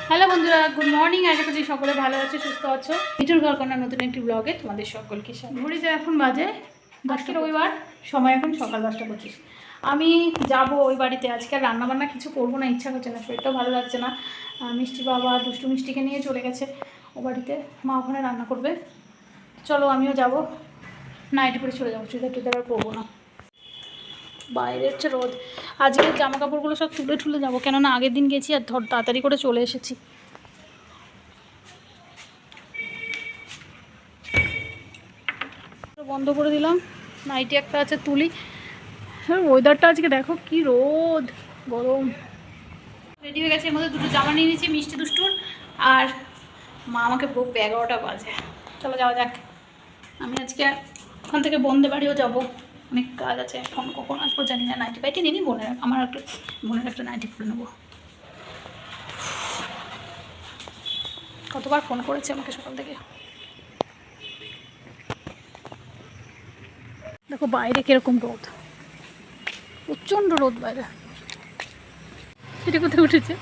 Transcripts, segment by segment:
Hello বন্ধুরা, good morning. আশা করছি সকলে ভালো আছে, সুস্থ আছো। মিঠুর ঘরকন্যা নতুন একটি ব্লগে তোমাদের সকলকে স্বাগত। ঘড়িতে এখন বাজে 10টা, রবিবার, সময় এখন সকাল 10:25। আমি যাব ওই বাড়িতে। আজকে আর রান্নাবান্না কিছু করবো না, ইচ্ছা করছে না, শরীরটাও ভালো লাগছে না। মিষ্টি বাবা দুষ্টু মিষ্টিকে নিয়ে চলে গেছে ও বাড়িতে, মা ওখানে রান্না করবে। চলো আমিও যাব, নাইটি পরে চলে যাবো, চুড়িদার টুড়িদার আর করবো না। বাইরে হচ্ছে রোদ। আজকে জামা কাপড়গুলো সব তুলে ঠুলে যাবো, কেননা আগের দিন গেছি আর তাড়াতাড়ি করে চলে এসেছি। বন্ধ করে দিলাম, নাইটি একটা আছে তুলি। ওয়েদারটা আজকে দেখো কি রোদ, গরম। রেডি হয়ে গেছে, এর মধ্যে দুটো জামা নিয়ে নিয়েছি মিষ্টি দুষ্টুর, আর মা আমাকে বকবে, 11টা বাজে। চলো যাওয়া যাক। আমি আজকে ওখান থেকে বন্ধে বাড়িও যাব, অনেক কাজ আছে। এখন কখন আসবো জানি না। নাইটি ফাইটি নিই, আমার একটা বোনের একটা নাইটি পরে নেবো। কতবার ফোন করেছে আমাকে সকাল থেকে। দেখো বাইরে কিরকম রোদ, প্রচণ্ড রোদ বাইরে। এটা কোথায় উঠেছে?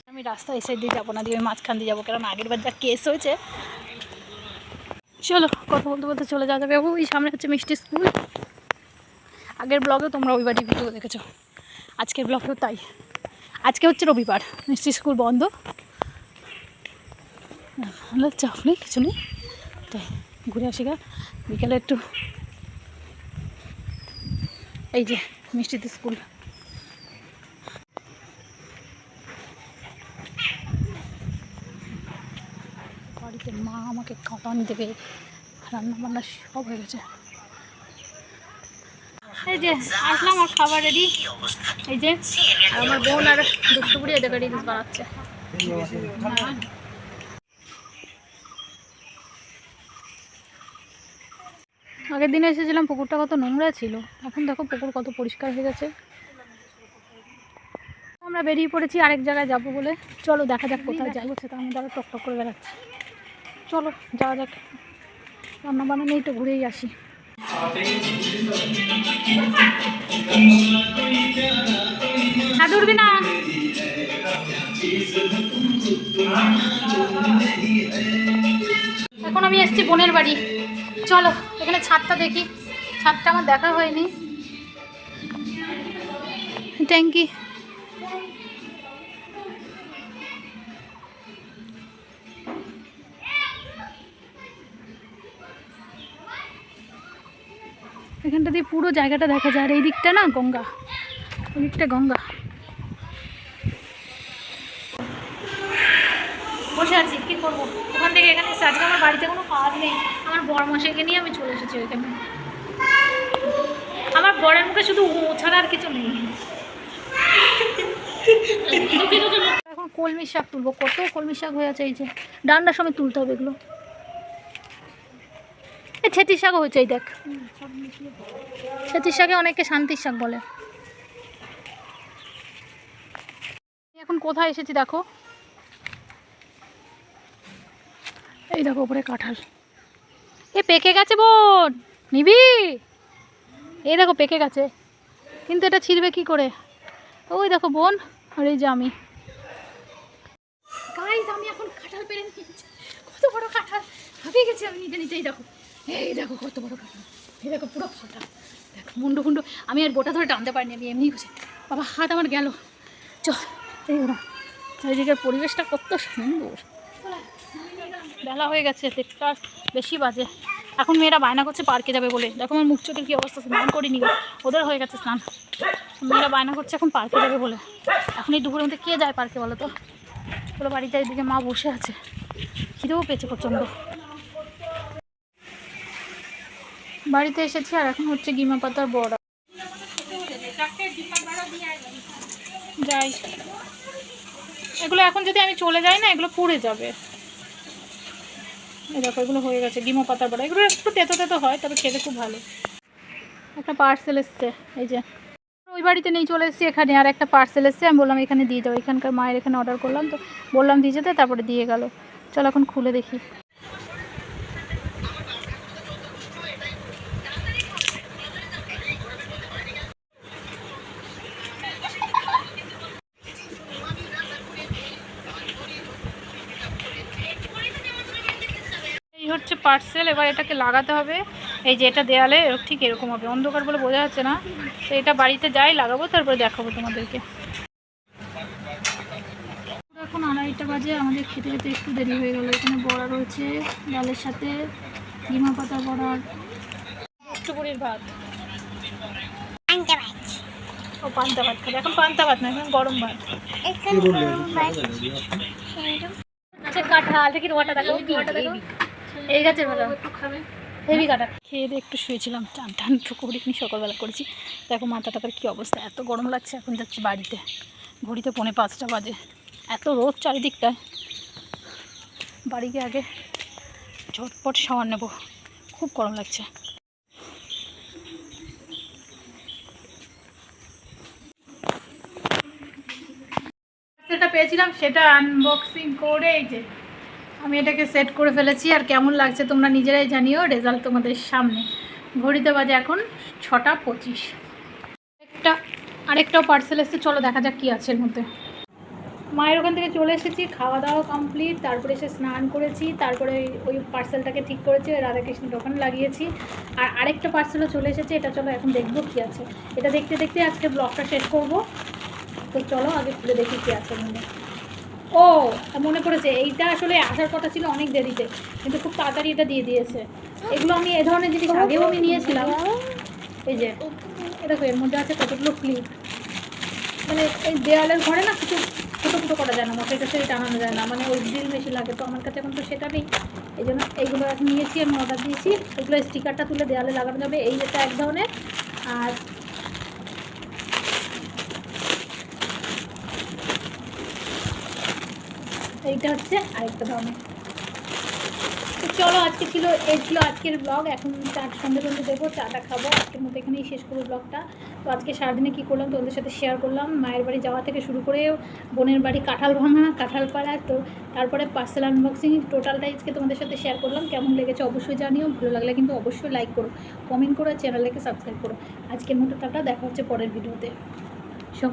আমি রাস্তা এই সাইড দিয়ে যাবো না, দিয়ে মাঝখান দিয়ে যাবো, কারণ আগের বার যা কেস হয়েছে। চলো কথা বলতে বলতে চলে যাওয়া যাবে। ওই সামনে হচ্ছে মিষ্টি স্কুল। আগের ব্লগেও তোমরা ওই বাড়ির ভিডিও দেখেছো, আজকের ব্লগেও তাই। আজকে হচ্ছে রবিবার, মিষ্টি স্কুল বন্ধ, চাপ নেই, কিছু নেই, তাই ঘুরে আসি গা বিকেলে একটু। এই যে মিষ্টিতে স্কুল। বাড়িতে মা আমাকে খাওয়ান দেবে, রান্না বান্না সব হয়ে গেছে। এই যে আসলাম, আর খাবার রেডি। এই যে আমার বোন আর দুষ্টুপুরি এদেরকে রিলস বানাচ্ছে। আগের দিনে এসেছিলাম, পুকুরটা কত নোংরা ছিল, এখন দেখো পুকুর কত পরিষ্কার হয়ে গেছে। আমরা বেরিয়ে পড়েছি আরেক জায়গায় যাবো বলে। চলো দেখা যাক কোথায় যাই। হচ্ছে তার মধ্যে আরো টকটক করে বেড়াচ্ছে। চলো যাওয়া যাক, রান্না বান্না নিয়ে একটু ঘুরেই আসি। উঠবি না। এখন আমি এসেছি বোনের বাড়ি। চলো এখানে ছাদটা দেখি, ছাদটা আমার দেখা হয়নি। ট্যাঙ্কি, এখানটা দিয়ে পুরো জায়গাটা দেখা যায়। আর এই দিকটা না গঙ্গা, ওই দিকটা গঙ্গা। বসে আছি, কী করবো? ওখান থেকে এখানে এসে আজকে আমার বাড়িতে কোনো কাজ নেই। আমার বরমশাইকে নিয়ে আমি চলে এসেছি ওইখানে। আমার বরের মুখে শুধু ও ছাড়া আর কিছু নেই। এখন কলমি শাক তুলবো, কত কলমি শাক হয়ে আছে। এই যে ডান্ডার সময় তুলতে হবে এগুলো। এই ছেতির শাকও হয়েছে, এই দেখ। ছেতির শাকে অনেকে শান্তির শাক বলে। এখন কোথায় এসেছি দেখো, এই দেখো উপরে কাঁঠাল। এ পেকে গেছে বোন, নিবি? এই দেখো পেকে গেছে, কিন্তু এটা ছিঁড়বে কি করে? ওই দেখো বোন, আর এই যে আমি। গাইস আমি এখন কাঁঠাল পেরে নিয়েছি, কত বড় কাঁঠাল, হাঁপিয়ে গেছি আমি নিতে নিতে। এই দেখো কত বড় কাঁঠাল, এই দেখো পুরো ফাটা, দেখো মুন্ডু ফুন্ডু। আমি আর বোটা ধরে টানতে পারিনি, আমি এমনি খুশি। বাবা হাত আমার গেল। চল এই ওরা, চারিদিকের পরিবেশটা কত সুন্দর। বেলা হয়ে গেছে, 1:30 বেশি বাজে। এখন মেয়েরা বায়না করছে পার্কে যাবে বলে। দেখো আমার মুখ চোখের কী অবস্থা, স্নান করিনি, ওদের হয়ে গেছে স্নান। মেয়েরা বায়না করছে এখন পার্কে যাবে বলে। এখন এই দুপুরের মধ্যে কে যায় পার্কে বলো তো? পুরো বাড়িতে এদিকে মা বসে আছে, খিদেও পেয়েছে প্রচণ্ড। বাড়িতে এসেছি, আর এখন হচ্ছে গিমা পাতার বড়া। যাই, এগুলো এখন যদি আমি চলে যাই না, এগুলো পুড়ে যাবে। এই দেখো এগুলো হয়ে গেছে গিমা পাতার বড়া। এগুলো একটু তেতো তেতো হয়, তবে খেতে খুব ভালো। একটা পার্সেল এসছে, এই যে ওই বাড়িতে নেই, চলে এসেছি এখানে। আর একটা পার্সেল এসছে, আমি বললাম এখানে দিয়ে যাও। এখানকার মায়ের এখানে অর্ডার করলাম, তো বললাম দিয়ে যেতে, তারপরে দিয়ে গেল। চলো এখন খুলে দেখি। হচ্ছে পার্সেল। এবার এটাকে লাগাতে হবে, এই যে এটা দেয়ালে ঠিক এরকম হবে, অন্ধকার বলে বোঝা যাচ্ছে না। তো এটা বাড়িতে যাই লাগাবো, তারপরে দেখাবো তোমাদেরকে। এখন 2:30 বাজে, আমাদের খেতে খেতে একটু দেরি হয়ে গেল। এখানে বড়া রয়েছে ডালের সাথে, ডিমা পাতা বড়ার, মিষ্টপুরির ভাত, ও পান্তা ভাত খাবে এখন। পান্তা ভাত না, এখন গরম ভাত। আচ্ছা কাঁঠাল দেখি, রোয়াটা দেখো, রোয়াটা দেখো, এই গাছের ভালো হেভি কাটা। খেয়ে দিয়ে একটু শুয়েছিলাম, টান টান তো করিনি, সকালবেলা করেছি। দেখো মাথা টাকার কী অবস্থা, এত গরম লাগছে। এখন যাচ্ছি বাড়িতে, ঘড়িতে 4:45 বাজে, এত রোদ চারিদিকটায়। বাড়ি গিয়ে আগে ঝটপট শাওয়ার নেব, খুব গরম লাগছে। সেটা পেয়েছিলাম, সেটা আনবক্সিং করে এই যে আমি এটাকে সেট করে ফেলেছি। আর কেমন লাগছে তোমরা নিজেরাই জানিও, রেজাল্ট তোমাদের সামনে। ঘড়িতে বাজে এখন 6:25। আরেকটাও পার্সেল এসেছে, চলো দেখা যাক কী আছে এর মধ্যে। মায়ের ওখান থেকে চলে এসেছি, খাওয়া দাওয়া কমপ্লিট, তারপরে এসে স্নান করেছি, তারপরে ওই পার্সেলটাকে ঠিক করেছি, ওই রাধাকৃষ্ণ দোকান লাগিয়েছি। আর আরেকটা পার্সেলও চলে এসেছে, এটা চলো এখন দেখবো কী আছে। এটা দেখতে দেখতে আজকে ব্লগটা শেষ করব। তো চলো আগে খুলে দেখি কী আছে মনে। ও মনে পড়েছে, এইটা আসলে আসার কথা ছিল অনেক দেরিতে, কিন্তু খুব তাড়াতাড়ি এটা দিয়ে দিয়েছে। এগুলো আমি এ ধরনের জিনিস আগেও আমি নিয়েছিলাম। এই যে এটা এর মধ্যে আছে কতগুলো ক্লিপ, মানে এই দেওয়ালের ঘরে না কিছু ছোটো ছোটো করা যায় না, মশাই টশাই টানানো যায় না, মানে ওই ড্রিল মেশিন লাগে। তো আমার কাছে এখন তো সেটা নেই, এই জন্য এইগুলো এখন নিয়েছি, আমি অর্ডার দিয়েছি। এগুলো স্টিকারটা তুলে দেওয়ালে লাগানো যাবে, এই যেটা এক ধরনের। আর এইটা হচ্ছে আরেকটা ধরনের। তো চলো আজকে এই ছিল আজকের ব্লগ। এখন সন্ধ্যে দেবো, চাটা খাবো, আজকের মতো এখানেই শেষ করবো ব্লগটা। তো আজকে সারাদিনে কী করলাম তোমাদের সাথে শেয়ার করলাম, মায়ের বাড়ি যাওয়া থেকে শুরু করে বোনের বাড়ি কাঁঠাল ভাঙা, কাঁঠাল পাড়া, তো তারপরে পার্সেল আনবক্সিং, টোটালটাই আজকে তোমাদের সাথে শেয়ার করলাম। কেমন লেগেছে অবশ্যই জানিও, ভালো লাগলে কিন্তু অবশ্যই লাইক করো, কমেন্ট করো, চ্যানেলটাকে সাবস্ক্রাইব করো। আজকের মতো টাটা, দেখা হচ্ছে পরের ভিডিওতে। সব